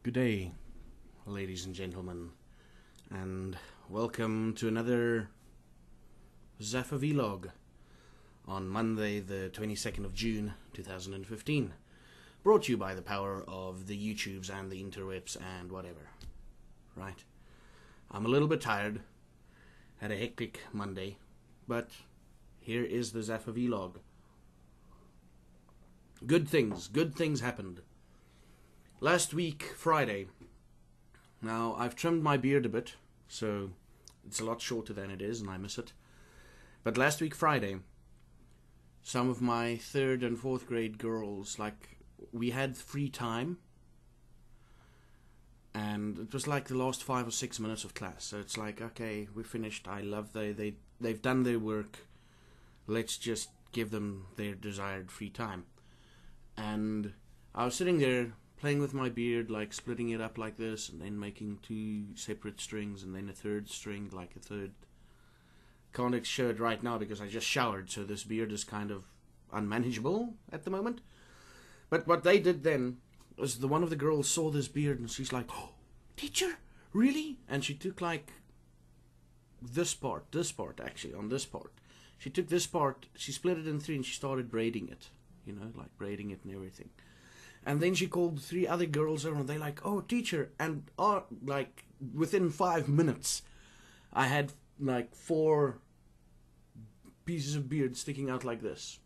Good day, ladies and gentlemen, and welcome to another ZaffaVLOG on Monday, the 22nd of June, 2015. Brought to you by the power of the YouTubes and the interwebs and whatever. Right? I'm a little bit tired. Had a hectic Monday, but here is the ZaffaVLOG. Good things happened. Last week, Friday. Now, I've trimmed my beard a bit, so it's a lot shorter than it is, and I miss it. But last week, Friday, some of my 3rd and 4th grade girls, we had free time, and it was like the last 5 or 6 minutes of class. So it's like, okay, we're finished. They've done their work. Let's just give them their desired free time. And I was sitting there playing with my beard, like splitting it up like this, and then making 2 separate strings, and then a 3rd string, like a 3rd. Can't show it right now because I just showered, so this beard is kind of unmanageable at the moment. But what they did then was one of the girls saw this beard, and she's like, "Oh, teacher, really?" And she took like this part actually, on this part. She took this part, she split it in 3, and she started braiding it, like braiding it and everything. And then she called 3 other girls over, and they're like, "Oh, teacher." And like within 5 minutes, I had like 4 pieces of beard sticking out like this.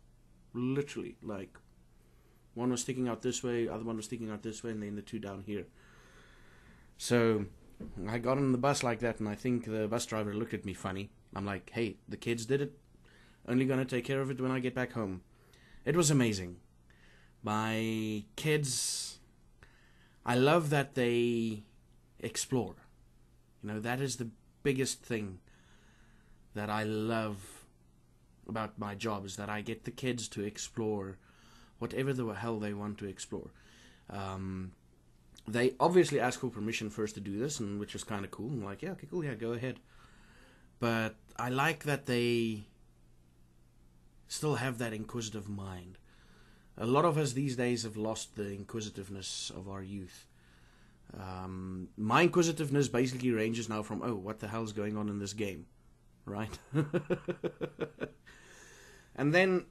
Literally, like one was sticking out this way, other one was sticking out this way, and then the 2 down here. So I got on the bus like that, and I think the bus driver looked at me funny. I'm like, "Hey, the kids did it. Only gonna take care of it when I get back home." It was amazing. My kids, I love that they explore. That is the biggest thing that I love about my job, is that I get the kids to explore whatever the hell they want to explore. They obviously ask for permission first to do this, and which is kind of cool. I'm like, yeah, okay, cool, yeah, go ahead. But I like that they still have that inquisitive mind. A lot of us these days have lost the inquisitiveness of our youth. My inquisitiveness basically ranges now from, oh, what the hell is going on in this game? Right? And then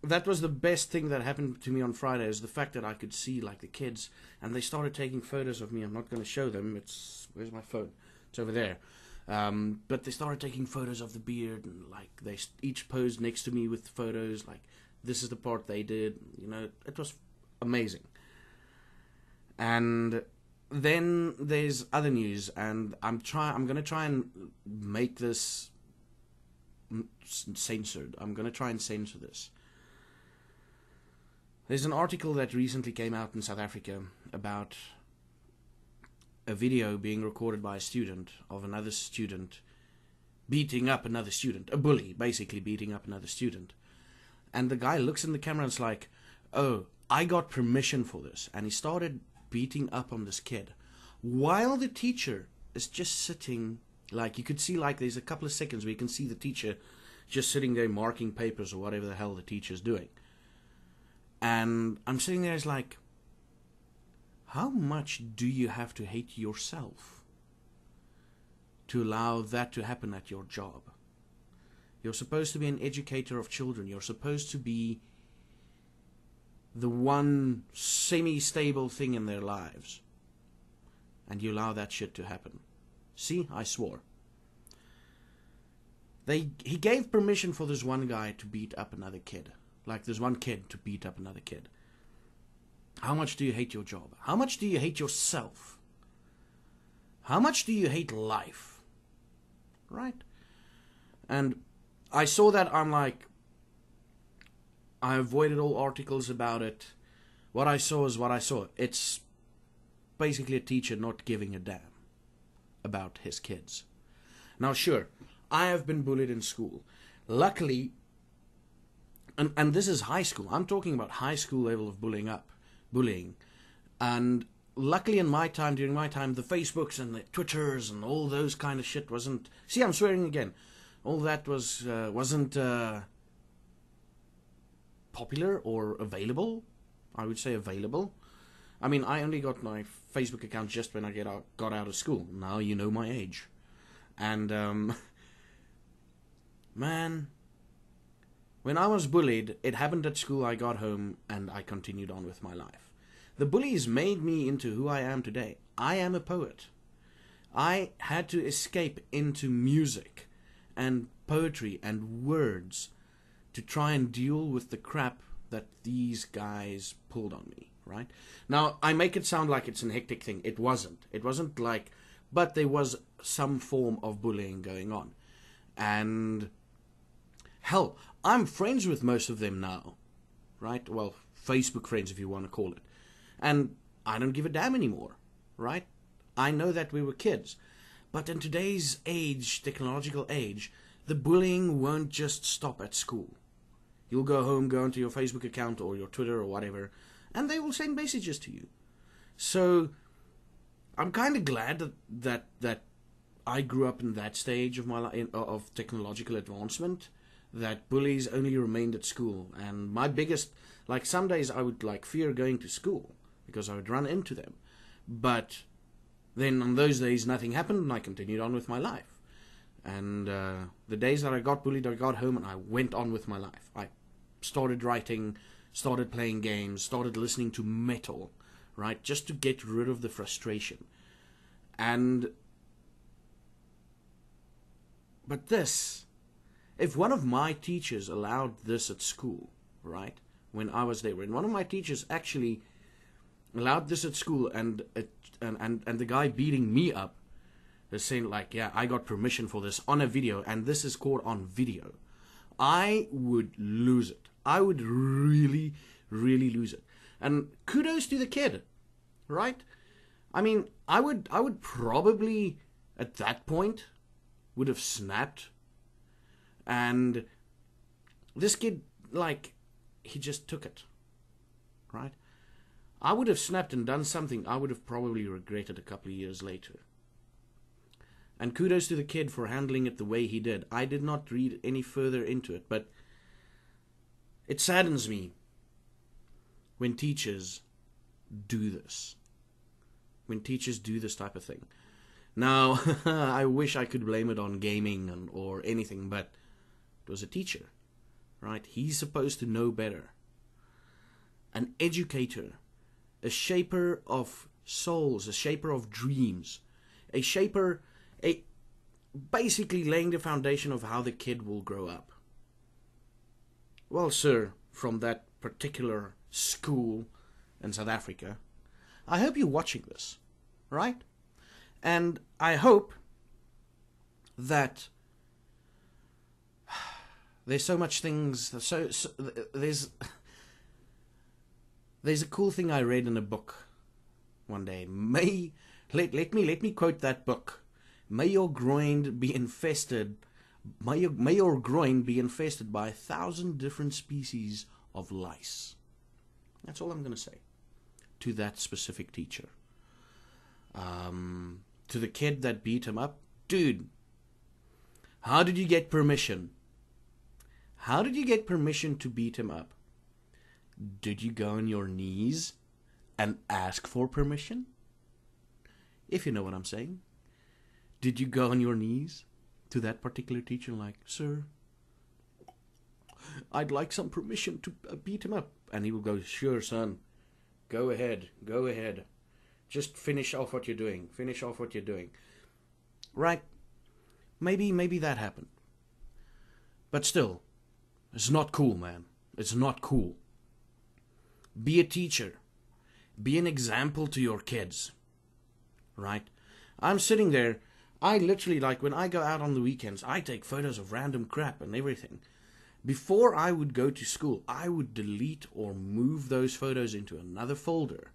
that was the best thing that happened to me on Friday, is the fact that I could see like the kids, and they started taking photos of me. I'm not going to show them. Where's my phone? It's over there. But they started taking photos of the beard, and like they each posed next to me with photos, like, this is the part they did. It was amazing. And then there's other news, and I'm going to try and make this censored. I'm going to try and censor this. There's an article that recently came out in South Africa about a video being recorded by a student of another student beating up another student, a bully basically beating up another student. And the guy looks in the camera and is like, "Oh, I got permission for this." And he started beating up on this kid, while the teacher is just sitting, like, you could see, like, there's a couple of seconds where you can see the teacher just sitting there marking papers or whatever the hell the teacher's doing. And I'm sitting there, it's like, how much do you have to hate yourself to allow that to happen at your job? You're supposed to be an educator of children. You're supposed to be the one semi-stable thing in their lives. And you allow that shit to happen. See, I swore. He gave permission for this one guy to beat up another kid. Like, this one kid to beat up another kid. How much do you hate your job? How much do you hate yourself? How much do you hate life? Right? And I saw that, I'm like, I avoided all articles about it. What I saw is what I saw. It's basically a teacher not giving a damn about his kids. Now, sure, I have been bullied in school. Luckily, and this is high school. I'm talking about high school level of bullying. And luckily during my time, the Facebooks and the Twitters and all those kind of shit wasn't... See, I'm swearing again. All that wasn't popular or available. I would say available. I mean, I only got my Facebook account just when I got out of school. Now you know my age. And, man, when I was bullied, it happened at school, I got home, and I continued on with my life. The bullies made me into who I am today. I am a poet. I had to escape into music and poetry and words to try and deal with the crap that these guys pulled on me, right? Now, I make it sound like it's an hectic thing. It wasn't. It wasn't like, but there was some form of bullying going on. And hell, I'm friends with most of them now, right? Well, Facebook friends, if you want to call it. And I don't give a damn anymore, right? I know that we were kids. But in today's age, technological age, the bullying won't just stop at school. You'll go home, go onto your Facebook account or your Twitter or whatever, and they will send messages to you. So I'm kind of glad that I grew up in that stage of my life of technological advancement, that bullies only remained at school. And my biggest, like, some days I would like fear going to school because I would run into them. But then on those days nothing happened and I continued on with my life. And the days that I got bullied, I got home and I went on with my life. I started writing, started playing games, started listening to metal, right? Just to get rid of the frustration. But this, if one of my teachers allowed this at school, right? When I was there, when one of my teachers actually allowed this at school and the guy beating me up is saying like, yeah, I got permission for this on a video and this is caught on video, I would lose it. I would really, really lose it. And kudos to the kid, right? I mean, I would probably at that point would have snapped. And this kid, like, he just took it, right? I would have snapped and done something I would have probably regretted a couple of years later. And kudos to the kid for handling it the way he did. I did not read any further into it, but it saddens me when teachers do this. When teachers do this type of thing. Now, I wish I could blame it on gaming or anything, but it was a teacher, right? He's supposed to know better. An educator, a shaper of souls, a shaper of dreams, basically laying the foundation of how the kid will grow up. Well, sir, from that particular school in South Africa, I hope you're watching this, right? And I hope that there's so much things, there's a cool thing I read in a book one day. Let me quote that book. May your groin be infested by 1,000 different species of lice. That's all I'm going to say to that specific teacher. To the kid that beat him up, dude, how did you get permission? How did you get permission to beat him up? Did you go on your knees and ask for permission? If you know what I'm saying. Did you go on your knees to that particular teacher like, sir, I'd like some permission to beat him up? And he will go, sure, son, go ahead. Just finish off what you're doing. Right? Maybe that happened. But still, it's not cool, man. It's not cool. Be a teacher. Be an example to your kids. Right? I'm sitting there. I literally, like, when I go out on the weekends, I take photos of random crap and everything. Before I would go to school, I would delete or move those photos into another folder.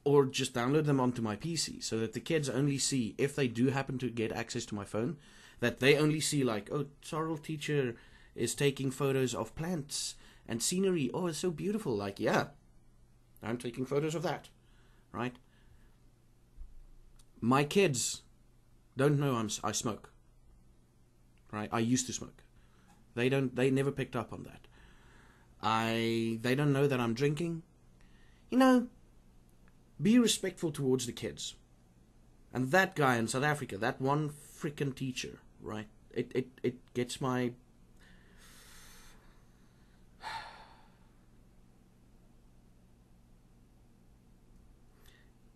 Or just download them onto my PC so that the kids only see, if they do happen to get access to my phone, that they only see like, oh, Sorrel teacher is taking photos of plants and scenery. Oh, it's so beautiful. Like, yeah, I'm taking photos of that, right? My kids don't know I smoke, right? I used to smoke. They never picked up on that. They don't know that I'm drinking. you know, be respectful towards the kids. And that guy in South Africa, that one freaking teacher, right? It gets my...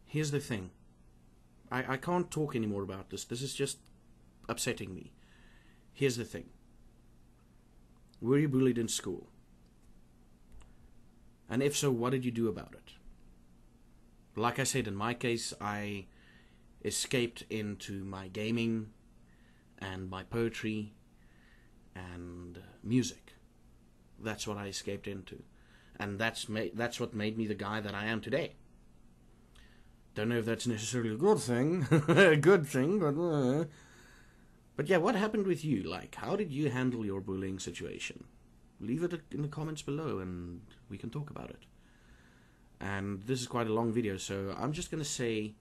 Here's the thing. I can't talk anymore about this. This is just upsetting me. Here's the thing. Were you bullied in school? And if so, what did you do about it? Like I said, in my case, I escaped into my gaming and my poetry and music. That's what I escaped into. And that's what made me the guy that I am today. Don't know if that's necessarily a good thing, but yeah, what happened with you? Like, how did you handle your bullying situation? Leave it in the comments below and we can talk about it. And this is quite a long video, so I'm just going to say,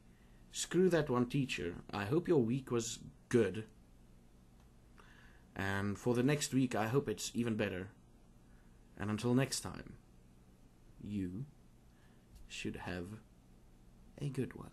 screw that one teacher. I hope your week was good. And for the next week, I hope it's even better. And until next time, you should have a good one.